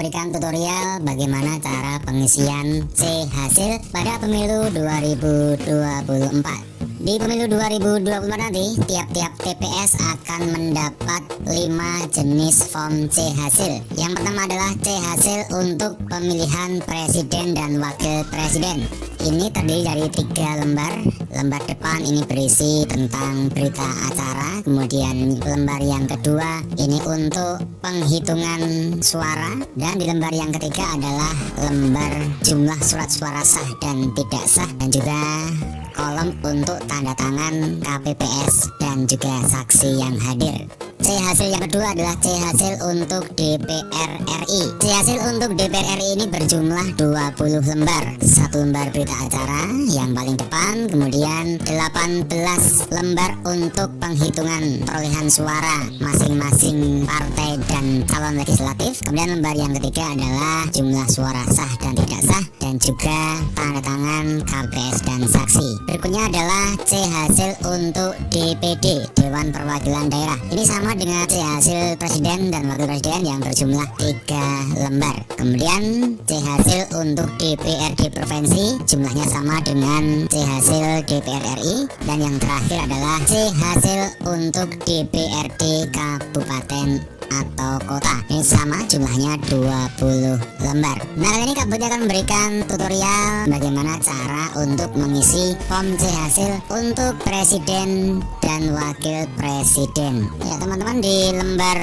Berikan tutorial bagaimana cara pengisian C hasil pada pemilu 2024. Di pemilu 2024 nanti, tiap-tiap TPS akan mendapat 5 jenis form C hasil. Yang pertama adalah C hasil untuk pemilihan presiden dan wakil presiden. Ini terdiri dari 3 lembar. Lembar depan ini berisi tentang berita acara. Kemudian lembar yang kedua ini untuk penghitungan suara. Dan di lembar yang ketiga adalah lembar jumlah surat suara sah dan tidak sah. Dan juga kolom untuk tanda tangan KPPS dan juga saksi yang hadir. C hasil yang kedua adalah C hasil untuk DPR RI. C hasil untuk DPR RI ini berjumlah 20 lembar. 1 lembar berita acara yang paling depan, kemudian 18 lembar untuk penghitungan perolehan suara masing-masing partai dan calon legislatif. Kemudian lembar yang ketiga adalah jumlah suara sah dan tidak sah dan juga tanda tangan KPPS dan saksi. Berikutnya adalah C hasil untuk DPD, Dewan Perwakilan Daerah. Ini sama dengan C hasil presiden dan wakil presiden yang berjumlah 3 lembar. Kemudian C hasil untuk DPRD provinsi jumlahnya sama dengan C hasil DPR RI. Dan yang terakhir adalah C hasil untuk DPRD kabupaten atau kota. Ini sama jumlahnya 20 lembar. Nah, kali ini Kak Budi akan memberikan tutorial bagaimana cara untuk mengisi form C hasil untuk presiden dan wakil presiden. Ya teman-teman, di lembar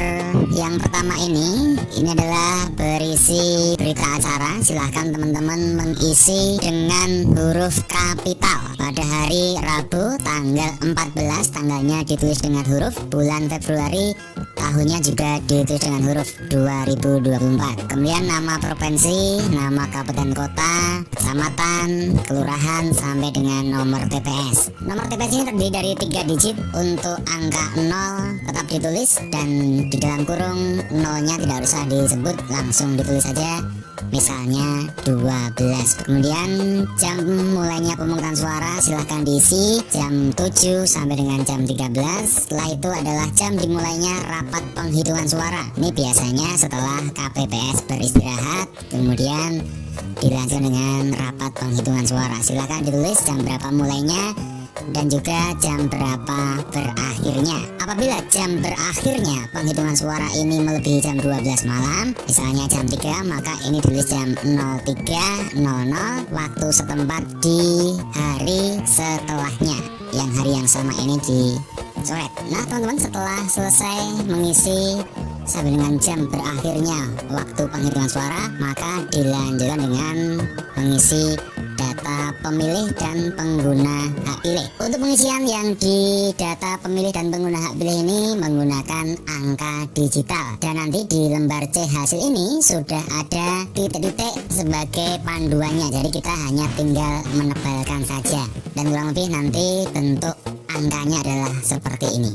yang pertama ini adalah berisi berita acara. Silahkan teman-teman mengisi dengan huruf kapital. Pada hari Rabu tanggal 14, tanggalnya ditulis dengan huruf, bulan Februari tahunnya juga ditulis dengan huruf 2024. Kemudian nama provinsi, nama kabupaten kota, kecamatan, kelurahan sampai dengan nomor TPS. Nomor TPS ini terdiri dari 3 digit. Untuk angka 0 tetap ditulis dan di dalam kurung 0-nya tidak usah disebut, langsung ditulis saja. Misalnya 12. Kemudian jam mulainya pemungutan suara silahkan diisi jam 7 sampai dengan jam 13. Setelah itu adalah jam dimulainya rapat penghitungan suara. Ini biasanya setelah KPPS beristirahat, kemudian dilanjutkan dengan rapat penghitungan suara. Silahkan ditulis jam berapa mulainya dan juga jam berapa berakhirnya. Apabila jam berakhirnya penghitungan suara ini melebihi jam 12 malam, misalnya jam 3, maka ini tulis jam 03.00 waktu setempat di hari setelahnya, yang hari yang sama ini dicoret. Nah teman-teman, setelah selesai mengisi sampai dengan jam berakhirnya waktu penghitungan suara, maka dilanjutkan dengan mengisi data pemilih dan pengguna hak pilih. Untuk pengisian yang di data pemilih dan pengguna hak pilih ini menggunakan angka digital. Dan nanti di lembar C hasil ini sudah ada titik-titik sebagai panduannya. Jadi kita hanya tinggal menebalkan saja. Dan kurang lebih nanti bentuk angkanya adalah seperti ini.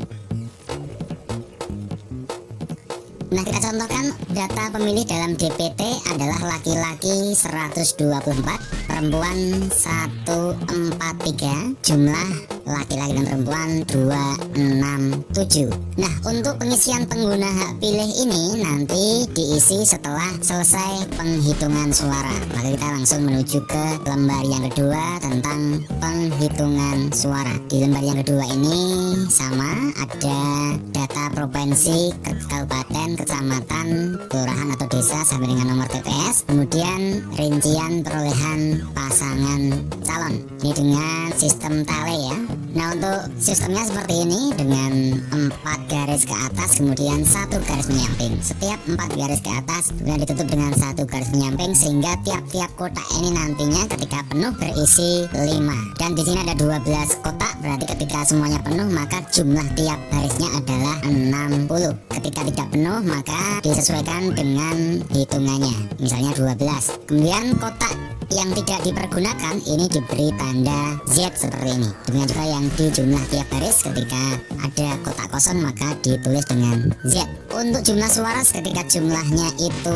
Nah, kita contohkan data pemilih dalam DPT adalah laki-laki 124, perempuan 143, jumlah laki-laki dan perempuan 267. Nah, untuk pengisian pengguna hak pilih ini nanti diisi setelah selesai penghitungan suara. Maka kita langsung menuju ke lembar yang kedua tentang penghitungan suara. Di lembar yang kedua ini sama, ada data provinsi, kabupaten, kecamatan, kelurahan atau desa sampai dengan nomor TPS. Kemudian rincian perolehan pasangan calon. Ini dengan sistem tale ya. Nah, untuk sistemnya seperti ini dengan 4 garis ke atas kemudian 1 garis menyamping. Setiap 4 garis ke atas kemudian ditutup dengan 1 garis menyamping, sehingga tiap-tiap kotak ini nantinya ketika penuh berisi 5. Dan di sini ada 12 kotak, berarti ketika semuanya penuh maka jumlah tiap barisnya adalah 60. Ketika tidak penuh maka disesuaikan dengan hitungannya, misalnya 12. Kemudian kotak yang tidak dipergunakan ini diberi tanda Z seperti ini. Demikian juga yang di jumlah tiap baris, ketika ada kotak kosong maka ditulis dengan Z. Untuk jumlah suara ketika jumlahnya itu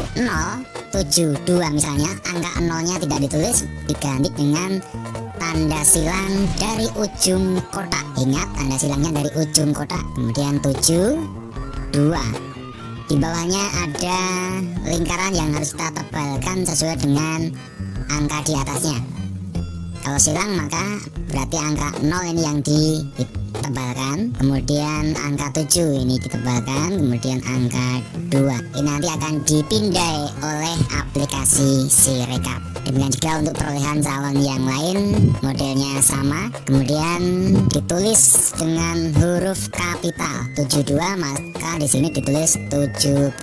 072 misalnya, angka 0-nya tidak ditulis, diganti dengan tanda silang dari ujung kotak. Ingat, tanda silangnya dari ujung kotak. Kemudian 72. Di bawahnya ada lingkaran yang harus kita tebalkan sesuai dengan angka di atasnya. Kalau silang maka berarti angka 0 ini yang ditebalkan, kemudian angka 7 ini ditebalkan, kemudian angka 2 ini nanti akan dipindai oleh aplikasi Sirekap. Demikian juga untuk perolehan calon yang lain, modelnya sama, kemudian ditulis dengan huruf kapital 72, maka di sini ditulis 72.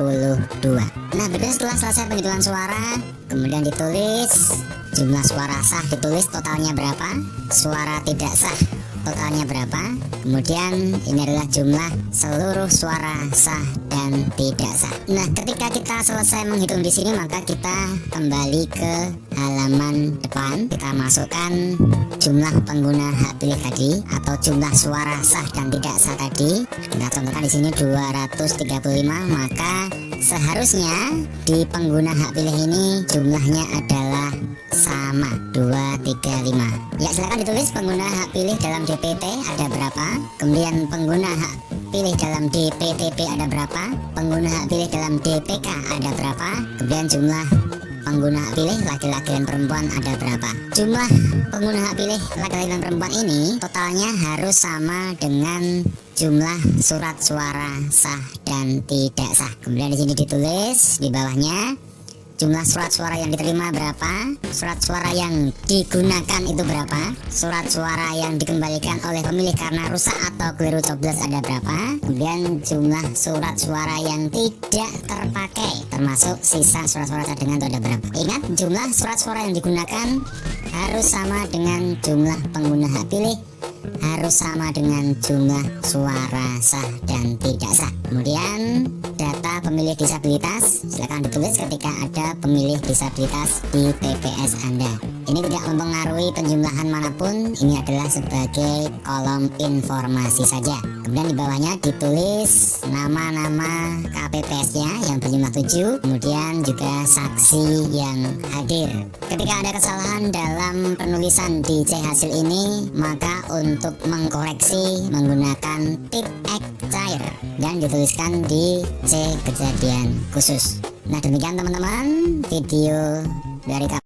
Nah, berikutnya setelah selesai penghitungan suara, kemudian ditulis jumlah suara sah, ditulis totalnya berapa, suara tidak sah totalnya berapa, kemudian ini adalah jumlah seluruh suara sah dan tidak sah. Nah, ketika kita selesai menghitung di sini, maka kita kembali ke halaman depan, kita masukkan jumlah pengguna hak pilih tadi atau jumlah suara sah dan tidak sah tadi. Kita contohkan di sini 235, maka seharusnya di pengguna hak pilih ini jumlahnya adalah sama 235. Ya, silakan ditulis pengguna hak pilih dalam DPT ada berapa, kemudian pengguna hak pilih dalam DPTP ada berapa, pengguna hak pilih dalam DPK ada berapa, kemudian jumlah pengguna hak pilih laki-laki dan perempuan ada berapa. Jumlah pengguna hak pilih laki-laki dan perempuan ini totalnya harus sama dengan jumlah surat suara sah dan tidak sah. Kemudian di sini ditulis di bawahnya jumlah surat suara yang diterima berapa, surat suara yang digunakan itu berapa, surat suara yang dikembalikan oleh pemilih karena rusak atau keliru coblos ada berapa, kemudian jumlah surat suara yang tidak terpakai termasuk sisa surat suara cadangan itu ada berapa. Ingat, jumlah surat suara yang digunakan harus sama dengan jumlah pengguna hak pilih, harus sama dengan jumlah suara sah dan tidak sah. Kemudian data pemilih disabilitas, silakan ditulis ketika ada pemilih disabilitas di TPS Anda. Ini tidak mempengaruhi penjumlahan manapun, ini adalah sebagai kolom informasi saja. Kemudian di bawahnya ditulis nama-nama KPPS-nya yang berjumlah 7, kemudian juga saksi yang hadir. Ketika ada kesalahan dalam penulisan di C hasil ini, maka untuk mengkoreksi menggunakan tip X cair dan dituliskan di C kejadian khusus. Nah, demikian teman-teman video dari kami.